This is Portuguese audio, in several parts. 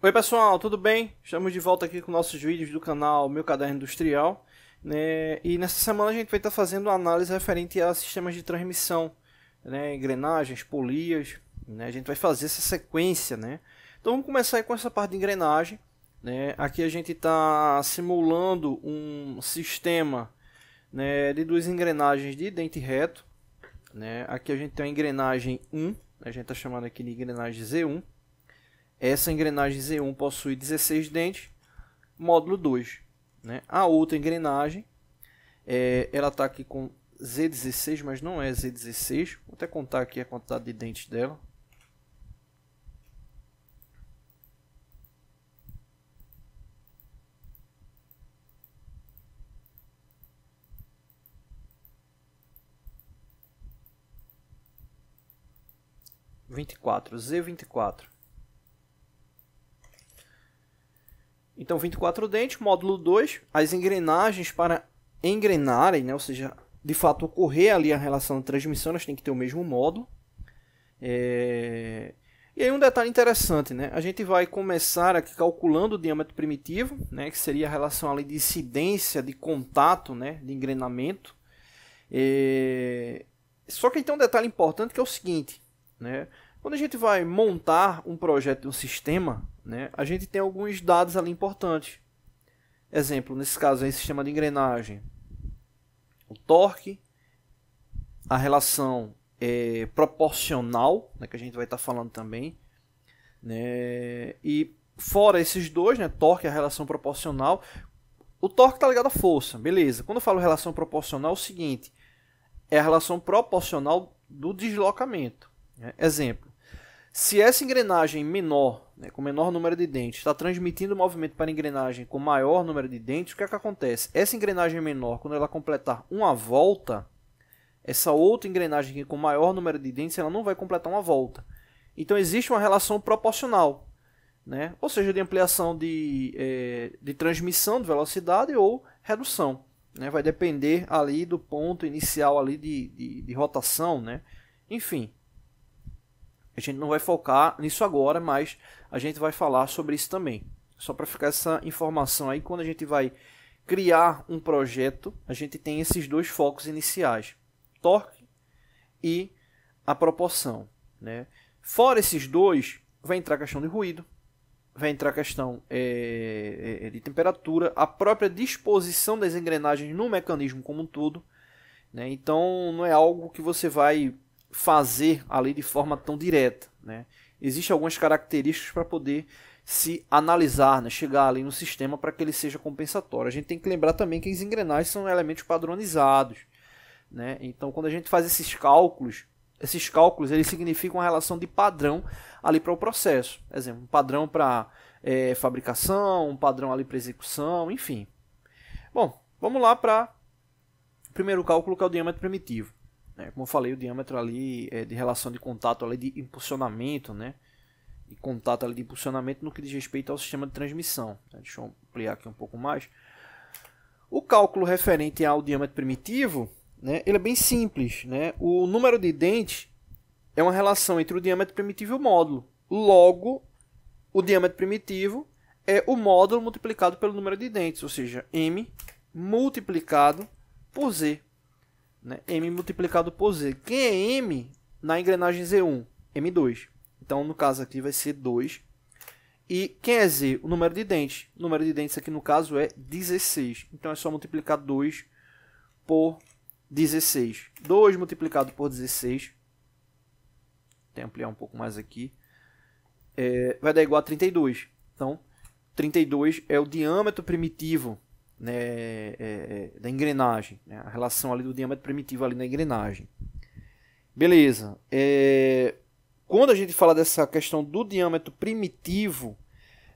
Oi pessoal, tudo bem? Estamos de volta aqui com nossos vídeos do canal Meu Caderno Industrial, né? E nessa semana a gente vai estar fazendo uma análise referente a sistemas de transmissão, né? Engrenagens, polias, né? A gente vai fazer essa sequência, né? Então vamos começar aí com essa parte de engrenagem, né? Aqui a gente está simulando um sistema, né, de duas engrenagens de dente reto, né? Aqui a gente tem a engrenagem 1, a gente está chamando aqui de engrenagem Z1. Essa engrenagem Z1 possui 16 dentes, módulo 2. Né? A outra engrenagem, ela está aqui com Z16, mas não é Z16. Vou até contar aqui a quantidade de dentes dela. Z24. Então, 24 dentes, módulo 2, as engrenagens para engrenarem, né? Ou seja, de fato ocorrer ali a relação de transmissão, elas têm que ter o mesmo módulo. E aí um detalhe interessante, né? A gente vai começar aqui calculando o diâmetro primitivo, né? Que seria a relação ali de incidência, de contato, né? De engrenamento. Só que tem um detalhe importante que é o seguinte, né? Quando a gente vai montar um projeto de um sistema, né, a gente tem alguns dados ali importantes. Exemplo, nesse caso aí, sistema de engrenagem. O torque, a relação proporcional, né, que a gente vai estar falando também. Né, e fora esses dois, né, torque e a relação proporcional, o torque está ligado à força, beleza. Quando eu falo relação proporcional, é o seguinte, é a relação proporcional do deslocamento. Né? Exemplo, se essa engrenagem menor, né, com menor número de dentes, está transmitindo o movimento para a engrenagem com maior número de dentes, o que é que acontece? Essa engrenagem menor, quando ela completar uma volta, essa outra engrenagem aqui com maior número de dentes, ela não vai completar uma volta. Então existe uma relação proporcional, né? Ou seja, de ampliação de transmissão de velocidade ou redução. Né? Vai depender ali do ponto inicial ali de rotação, né? Enfim. A gente não vai focar nisso agora, mas a gente vai falar sobre isso também. Só para ficar essa informação aí, quando a gente vai criar um projeto, a gente tem esses dois focos iniciais. Torque e a proporção. Né? Fora esses dois, vai entrar a questão de ruído, vai entrar a questão de temperatura, a própria disposição das engrenagens no mecanismo como um todo. Né? Então, não é algo que você vai fazer ali de forma tão direta, né? Existem algumas características para poder se analisar, né? Chegar ali no sistema para que ele seja compensatório. A gente tem que lembrar também que as engrenagens são elementos padronizados, né? Então, quando a gente faz esses cálculos eles significam uma relação de padrão ali para o processo. Por exemplo, um padrão para fabricação, um padrão ali para execução, enfim. Bom, vamos lá para o primeiro cálculo, que é o diâmetro primitivo. Como eu falei, o diâmetro ali de relação de contato ali de impulsionamento, né? E contato ali de impulsionamento no que diz respeito ao sistema de transmissão. Deixa eu ampliar aqui um pouco mais. O cálculo referente ao diâmetro primitivo, né? Ele é bem simples, né? O número de dentes é uma relação entre o diâmetro primitivo e o módulo. Logo, o diâmetro primitivo é o módulo multiplicado pelo número de dentes, ou seja, M multiplicado por Z. Né? M multiplicado por Z. Quem é M na engrenagem Z1? M2. Então, no caso aqui vai ser 2. E quem é Z? O número de dentes. O número de dentes aqui no caso é 16. Então, é só multiplicar 2 por 16. 2 multiplicado por 16. Vou ampliar um pouco mais aqui. Vai dar igual a 32. Então, 32 é o diâmetro primitivo, né, da engrenagem, né, a relação ali do diâmetro primitivo ali na engrenagem. Beleza. Quando a gente fala dessa questão do diâmetro primitivo,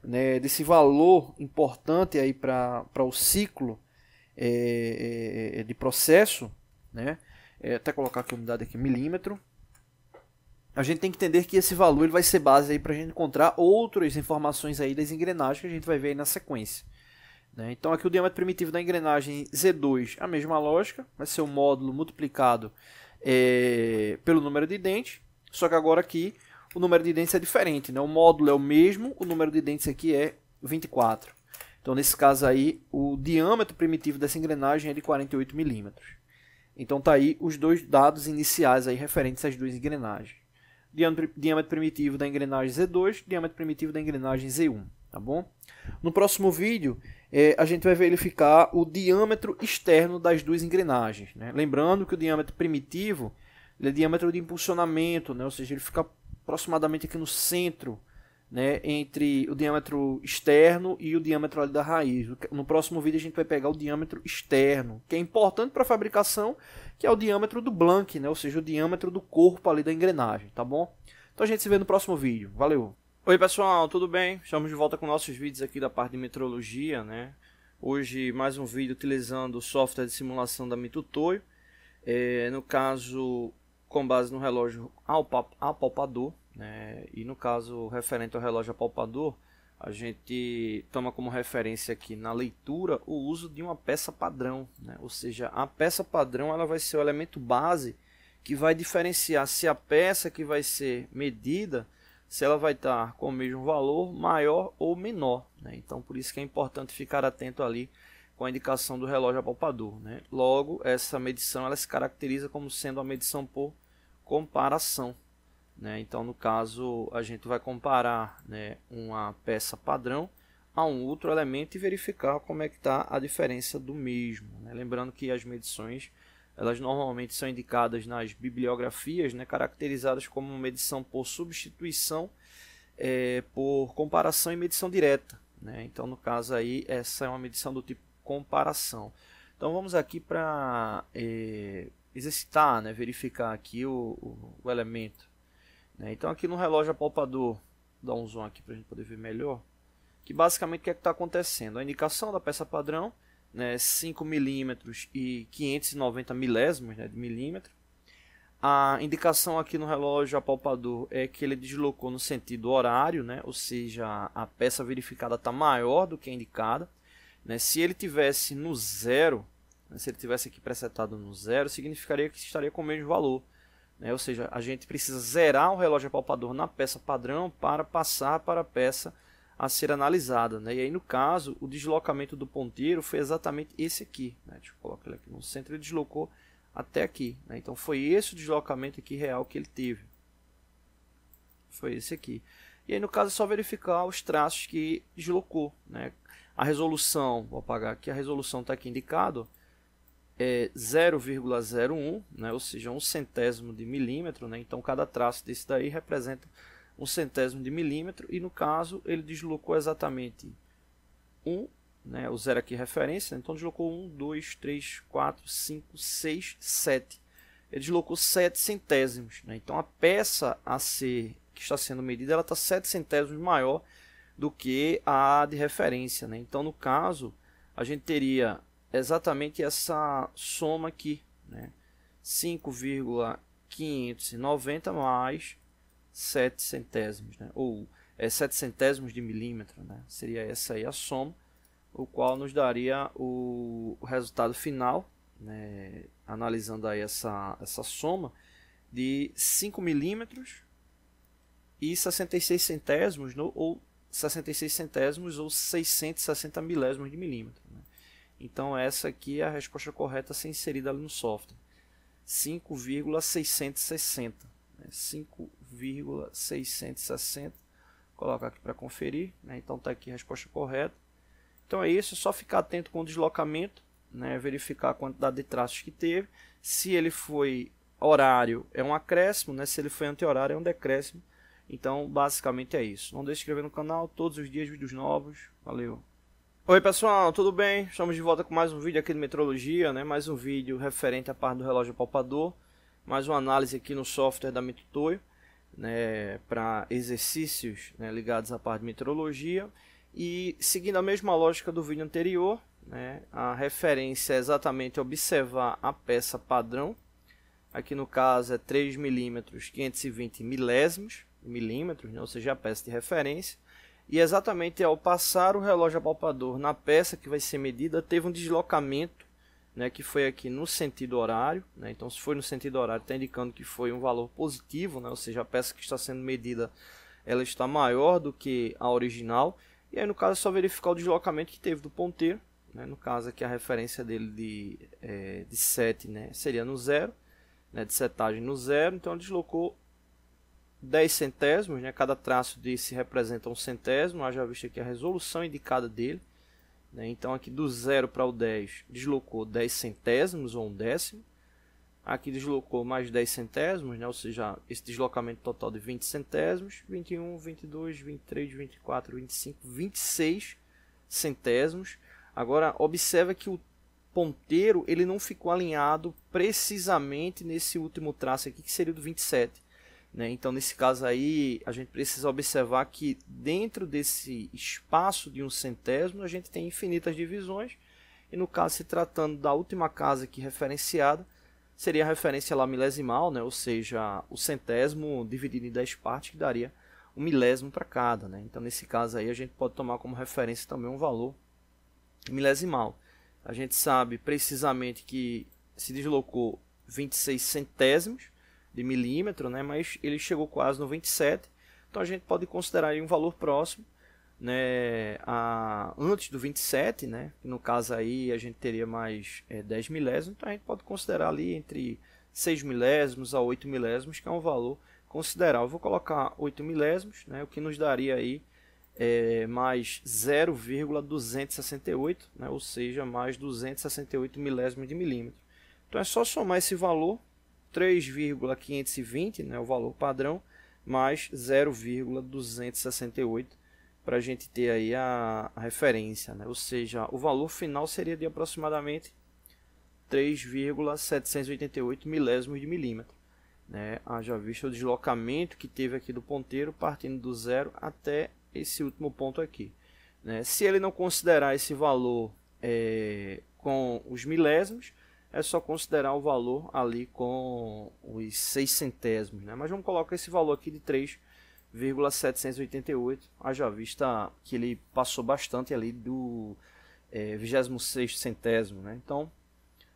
né, desse valor importante aí para o ciclo de processo, né, até colocar aqui a unidade aqui, milímetro, a gente tem que entender que esse valor ele vai ser base para a gente encontrar outras informações aí das engrenagens que a gente vai ver aí na sequência. Então aqui o diâmetro primitivo da engrenagem Z2, a mesma lógica, vai ser o módulo multiplicado pelo número de dentes, só que agora aqui o número de dentes é diferente, né? O módulo é o mesmo, o número de dentes aqui é 24. Então, nesse caso aí, o diâmetro primitivo dessa engrenagem é de 48 milímetros. Então, tá aí os dois dados iniciais aí referentes às duas engrenagens. Diâmetro primitivo da engrenagem Z2, diâmetro primitivo da engrenagem Z1, tá bom? No próximo vídeo, a gente vai verificar o diâmetro externo das duas engrenagens, né? Lembrando que o diâmetro primitivo ele é diâmetro de impulsionamento, né? Ou seja, ele fica aproximadamente aqui no centro, né? Entre o diâmetro externo e o diâmetro ali da raiz. No próximo vídeo a gente vai pegar o diâmetro externo, que é importante para a fabricação, que é o diâmetro do blank, né? Ou seja, o diâmetro do corpo ali da engrenagem, tá bom? Então a gente se vê no próximo vídeo. Valeu! Oi pessoal, tudo bem? Estamos de volta com nossos vídeos aqui da parte de metrologia, né? Hoje mais um vídeo utilizando o software de simulação da Mitutoyo, no caso com base no relógio apalpador, né? E no caso referente ao relógio apalpador, a gente toma como referência aqui na leitura o uso de uma peça padrão, né? Ou seja, a peça padrão ela vai ser o elemento base que vai diferenciar se a peça que vai ser medida, se ela vai estar com o mesmo valor, maior ou menor, né? Então por isso que é importante ficar atento ali com a indicação do relógio apalpador, né? Logo, essa medição ela se caracteriza como sendo a medição por comparação, né? Então no caso a gente vai comparar, né, uma peça padrão a um outro elemento e verificar como é que está a diferença do mesmo, né? Lembrando que as medições elas normalmente são indicadas nas bibliografias, né, caracterizadas como medição por substituição, por comparação e medição direta, né? Então, no caso aí, essa é uma medição do tipo comparação. Então, vamos aqui para exercitar, né, verificar aqui o elemento, né? Então, aqui no relógio apalpador, vou dar um zoom aqui para a gente poder ver melhor, que basicamente o que é que está acontecendo? A indicação da peça padrão, né, 5 milímetros e 590 milésimos, né, de milímetro. A indicação aqui no relógio apalpador é que ele deslocou no sentido horário, né, ou seja, a peça verificada está maior do que a indicada, né. Se ele tivesse no zero, né, se ele tivesse aqui presetado no zero, significaria que estaria com o mesmo valor, né, ou seja, a gente precisa zerar o relógio apalpador na peça padrão para passar para a peça a ser analisada, né? E aí no caso o deslocamento do ponteiro foi exatamente esse aqui, né? Deixa eu colocar ele aqui no centro, ele deslocou até aqui, né? Então foi esse o deslocamento aqui real que ele teve, foi esse aqui. E aí no caso é só verificar os traços que deslocou, né? A resolução, vou apagar aqui, a resolução está aqui indicado, é 0,01, né? Ou seja, 1/100º de milímetro, né? Então cada traço desse daí representa 1/100º de milímetro, e no caso ele deslocou exatamente 1, né, o zero aqui é referência, então deslocou 1, 2, 3, 4, 5, 6, 7. Ele deslocou 7 centésimos, né? Então a peça que está sendo medida ela está 7 centésimos maior do que a de referência, né? Então no caso a gente teria exatamente essa soma aqui, né? 5,590 mais 7 centésimos, né? Ou 7 centésimos de milímetro, né? Seria essa aí a soma, o qual nos daria o resultado final, né? Analisando aí essa soma de 5 milímetros e 66 centésimos, ou 66 centésimos ou 660 milésimos de milímetro, né? Então essa aqui é a resposta correta a ser inserida ali no software, 5,660. 5,660, colocar aqui para conferir, né? Então está aqui a resposta correta. Então é isso, é só ficar atento com o deslocamento, né? Verificar a quantidade de traços que teve. Se ele foi horário é um acréscimo, né? Se ele foi anti-horário é um decréscimo. Então basicamente é isso. Não deixe de se inscrever no canal, todos os dias vídeos novos. Valeu! Oi pessoal, tudo bem? Estamos de volta com mais um vídeo aqui de metrologia, né? Mais um vídeo referente à parte do relógio apalpador. Mais uma análise aqui no software da Mitutoyo, né, para exercícios, né, ligados à parte de meteorologia. E seguindo a mesma lógica do vídeo anterior, né, a referência é exatamente observar a peça padrão. Aqui no caso é 3 milímetros, 520 milésimos, milímetros, né, ou seja, a peça de referência. E exatamente ao passar o relógio apalpador na peça que vai ser medida, teve um deslocamento, né, que foi aqui no sentido horário, né? Então se foi no sentido horário está indicando que foi um valor positivo, né? Ou seja, a peça que está sendo medida ela está maior do que a original. E aí no caso é só verificar o deslocamento que teve do ponteiro, né? No caso aqui a referência dele de set, né, seria no zero, né, de setagem no zero, então ele deslocou 10 centésimos, né? Cada traço desse representa um centésimo, haja vista aqui a resolução indicada dele, né? Então aqui do 0 para o 10 deslocou 10 centésimos ou um décimo, aqui deslocou mais 10 centésimos, né? Ou seja, esse deslocamento total de 20 centésimos, 21, 22, 23, 24, 25, 26 centésimos. Agora observa que o ponteiro ele não ficou alinhado precisamente nesse último traço aqui, que seria o do 27. Né? Então, nesse caso aí, a gente precisa observar que dentro desse espaço de um centésimo, a gente tem infinitas divisões. E no caso, se tratando da última casa aqui referenciada, seria a referência lá milesimal, né? Ou seja, o centésimo dividido em 10 partes, que daria um milésimo para cada. Né? Então, nesse caso aí, a gente pode tomar como referência também um valor milesimal. A gente sabe precisamente que se deslocou 26 centésimos de milímetro, né, mas ele chegou quase no 27, então a gente pode considerar aí um valor próximo, né, antes do 27, né, que no caso aí a gente teria mais 10 milésimos, então a gente pode considerar ali entre 6 milésimos a 8 milésimos, que é um valor considerável. Eu vou colocar 8 milésimos, né, o que nos daria aí mais 0,268, né, ou seja, mais 268 milésimos de milímetro. Então é só somar esse valor, 3,520, né, o valor padrão, mais 0,268 para a gente ter aí a referência, né? Ou seja, o valor final seria de aproximadamente 3,788 milésimos de milímetro, né? Haja visto o deslocamento que teve aqui do ponteiro partindo do zero até esse último ponto aqui, né? Se ele não considerar esse valor com os milésimos, é só considerar o valor ali com os 6 centésimos, né? Mas vamos colocar esse valor aqui de 3,788, haja vista que ele passou bastante ali do 26º centésimo, né? Então,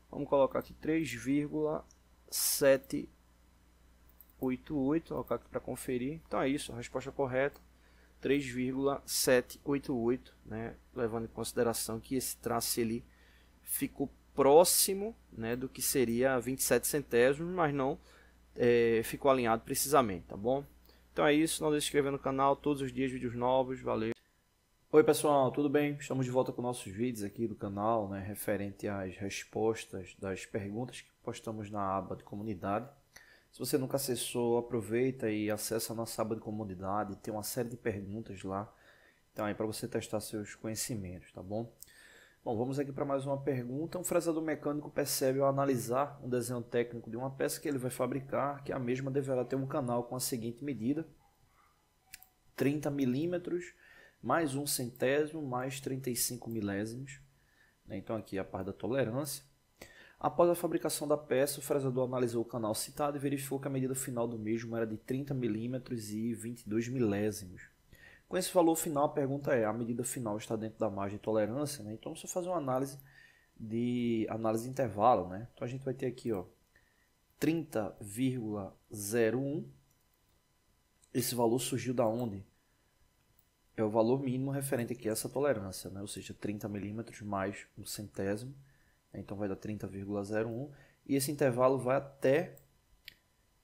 vamos colocar aqui 3,788, colocar aqui para conferir. Então é isso, a resposta correta, 3,788, né? Levando em consideração que esse traço ali ficou próximo, né, do que seria 27 centésimos, mas não ficou alinhado precisamente, tá bom? Então é isso, não deixe de se inscrever no canal, todos os dias vídeos novos, valeu! Oi pessoal, tudo bem? Estamos de volta com nossos vídeos aqui do canal, né, referente às respostas das perguntas que postamos na aba de comunidade. Se você nunca acessou, aproveita e acessa a nossa aba de comunidade, tem uma série de perguntas lá, então aí para você testar seus conhecimentos, tá bom? Bom, vamos aqui para mais uma pergunta. Um fresador mecânico percebe ao analisar um desenho técnico de uma peça que ele vai fabricar que a mesma deverá ter um canal com a seguinte medida: 30 milímetros mais 1 centésimo mais 35 milésimos. Então aqui é a parte da tolerância. Após a fabricação da peça, o fresador analisou o canal citado e verificou que a medida final do mesmo era de 30 milímetros e 22 milésimos. Com esse valor final, a pergunta é: a medida final está dentro da margem de tolerância, né? Então, vamos fazer uma análise de intervalo, né? Então, a gente vai ter aqui, ó, 30,01. Esse valor surgiu da onde? É o valor mínimo referente aqui a essa tolerância, né? Ou seja, 30 milímetros mais 1 centésimo. Então, vai dar 30,01. E esse intervalo vai até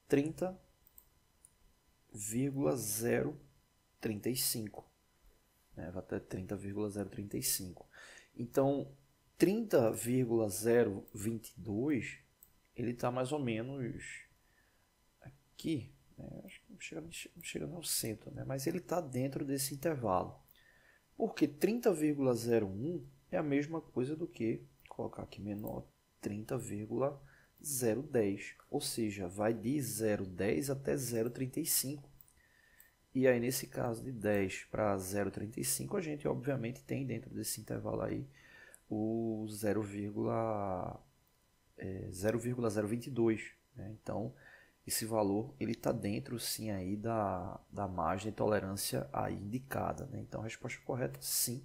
30,035, né? Vai até 30,035. Então, 30,022 ele está mais ou menos aqui, né? Acho que não chega no centro, né? Mas ele está dentro desse intervalo. Porque 30,01 é a mesma coisa do que, colocar aqui menor, 30,010. Ou seja, vai de 0,10 até 0,35. E aí, nesse caso de 10 para 0,35, a gente obviamente tem dentro desse intervalo aí o 0,022. Né? Então, esse valor ele está dentro sim aí da margem de tolerância aí indicada. Né? Então, a resposta correta sim.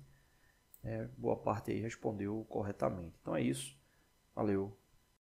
Boa parte aí respondeu corretamente. Então é isso. Valeu.